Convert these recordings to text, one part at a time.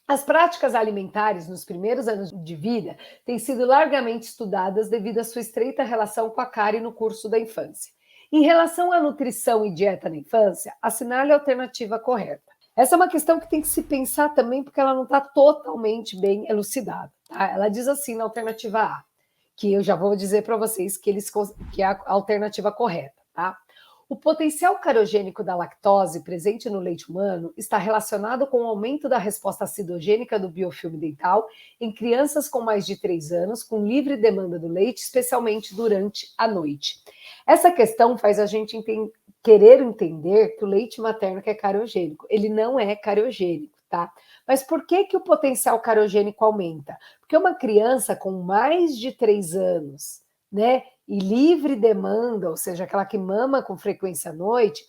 As práticas alimentares nos primeiros anos de vida têm sido largamente estudadas devido à sua estreita relação com a cárie no curso da infância. Em relação à nutrição e dieta na infância, assinale a alternativa correta. Essa é uma questão que tem que se pensar também, porque ela não está totalmente bem elucidada. Tá? Ela diz assim na alternativa A, que eu já vou dizer para vocês que é a alternativa correta. Tá? O potencial cariogênico da lactose presente no leite humano está relacionado com o aumento da resposta acidogênica do biofilme dental em crianças com mais de 3 anos, com livre demanda do leite, especialmente durante a noite. Essa questão faz a gente querer entender que o leite materno é cariogênico. Ele não é cariogênico, tá? Mas por que o potencial cariogênico aumenta? Porque uma criança com mais de 3 anos, né, e livre demanda, ou seja, aquela que mama com frequência à noite,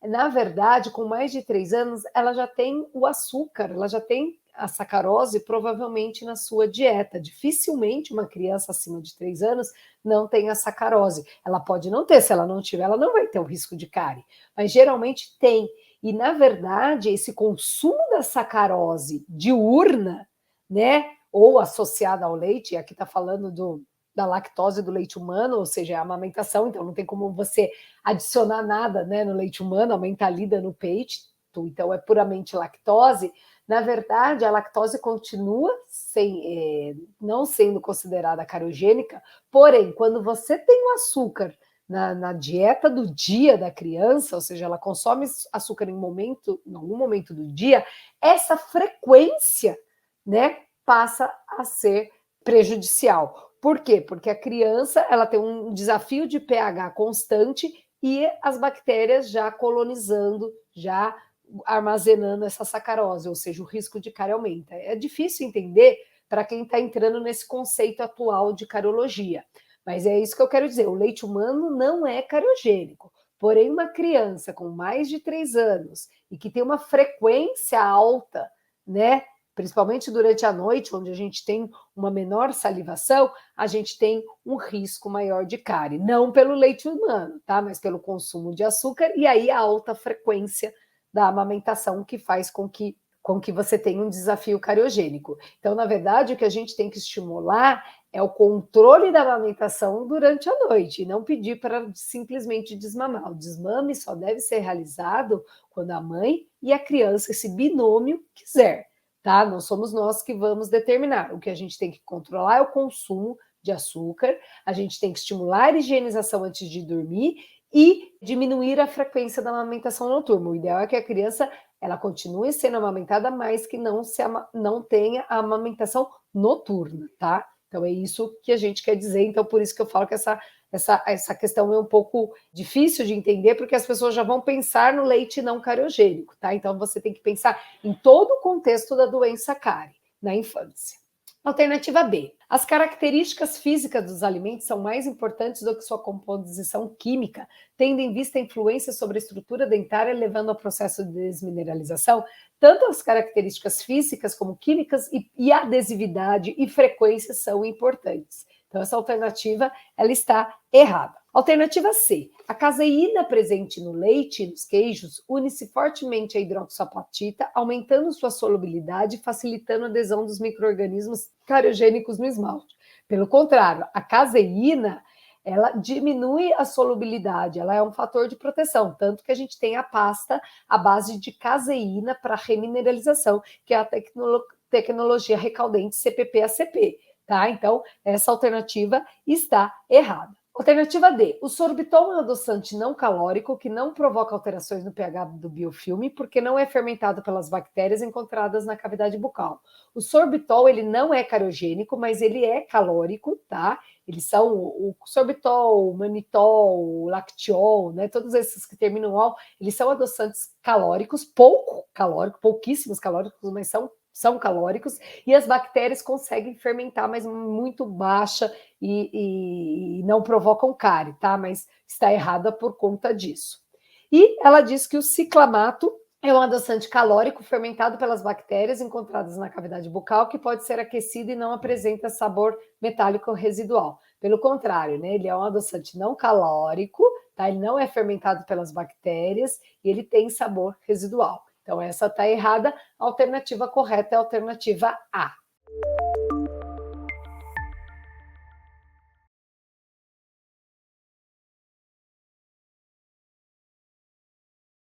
na verdade, com mais de 3 anos, ela já tem o açúcar, ela já tem a sacarose provavelmente na sua dieta. Dificilmente uma criança acima de 3 anos não tem a sacarose. Ela pode não ter, se ela não tiver, ela não vai ter o risco de cárie, mas geralmente tem. E, na verdade, esse consumo da sacarose diurna, né, ou associada ao leite, e aqui está falando da lactose do leite humano, ou seja, a amamentação, então não tem como você adicionar nada, né, no leite humano, aumenta a lida no peito, então é puramente lactose. Na verdade, a lactose continua não sendo considerada cariogênica, porém, quando você tem o açúcar na dieta do dia da criança, ou seja, ela consome açúcar em algum momento do dia, essa frequência, né, passa a ser prejudicial. Por quê? Porque a criança ela tem um desafio de pH constante e as bactérias já colonizando, já armazenando essa sacarose, ou seja, o risco de cárie aumenta. É difícil entender para quem está entrando nesse conceito atual de cariologia, mas é isso que eu quero dizer, o leite humano não é cariogênico, porém uma criança com mais de 3 anos e que tem uma frequência alta, né, principalmente durante a noite, onde a gente tem uma menor salivação, a gente tem um risco maior de cárie, não pelo leite humano, tá? Mas pelo consumo de açúcar e aí a alta frequência da amamentação que faz com que você tenha um desafio cariogênico. Então, na verdade, o que a gente tem que estimular é o controle da amamentação durante a noite, e não pedir para simplesmente desmamar. O desmame só deve ser realizado quando a mãe e a criança, esse binômio, quiser. Tá? Não somos nós que vamos determinar. O que a gente tem que controlar é o consumo de açúcar, a gente tem que estimular a higienização antes de dormir e diminuir a frequência da amamentação noturna. O ideal é que a criança ela continue sendo amamentada, mas que não tenha a amamentação noturna, tá? Então é isso que a gente quer dizer, então por isso que eu falo que essa questão é um pouco difícil de entender, porque as pessoas já vão pensar no leite não cariogênico, tá? Então você tem que pensar em todo o contexto da doença cárie na infância. Alternativa B. As características físicas dos alimentos são mais importantes do que sua composição química, tendo em vista a influência sobre a estrutura dentária, levando ao processo de desmineralização. Tanto as características físicas como químicas e adesividade e frequência são importantes. Então, essa alternativa ela está errada. Alternativa C. A caseína presente no leite e nos queijos une-se fortemente à hidroxapatita, aumentando sua solubilidade e facilitando a adesão dos micro-organismos cariogênicos no esmalte. Pelo contrário, a caseína ela diminui a solubilidade, ela é um fator de proteção, tanto que a gente tem a pasta à base de caseína para remineralização, que é a tecnologia recaldente CPP-ACP. Tá? Então, essa alternativa está errada. Alternativa D. O sorbitol é um adoçante não calórico que não provoca alterações no pH do biofilme porque não é fermentado pelas bactérias encontradas na cavidade bucal. O sorbitol ele não é cariogênico, mas ele é calórico, tá? Eles são o sorbitol, o manitol, o lactiol, né? Todos esses que terminam ol, eles são adoçantes calóricos, pouquíssimos calóricos, mas são calóricos, e as bactérias conseguem fermentar, mas muito baixa e não provocam cárie, tá? Mas está errada por conta disso. E ela diz que o ciclamato é um adoçante calórico fermentado pelas bactérias encontradas na cavidade bucal que pode ser aquecido e não apresenta sabor metálico residual. Pelo contrário, né? Ele é um adoçante não calórico, tá? Ele não é fermentado pelas bactérias e ele tem sabor residual. Então, essa está errada, a alternativa correta é a alternativa A.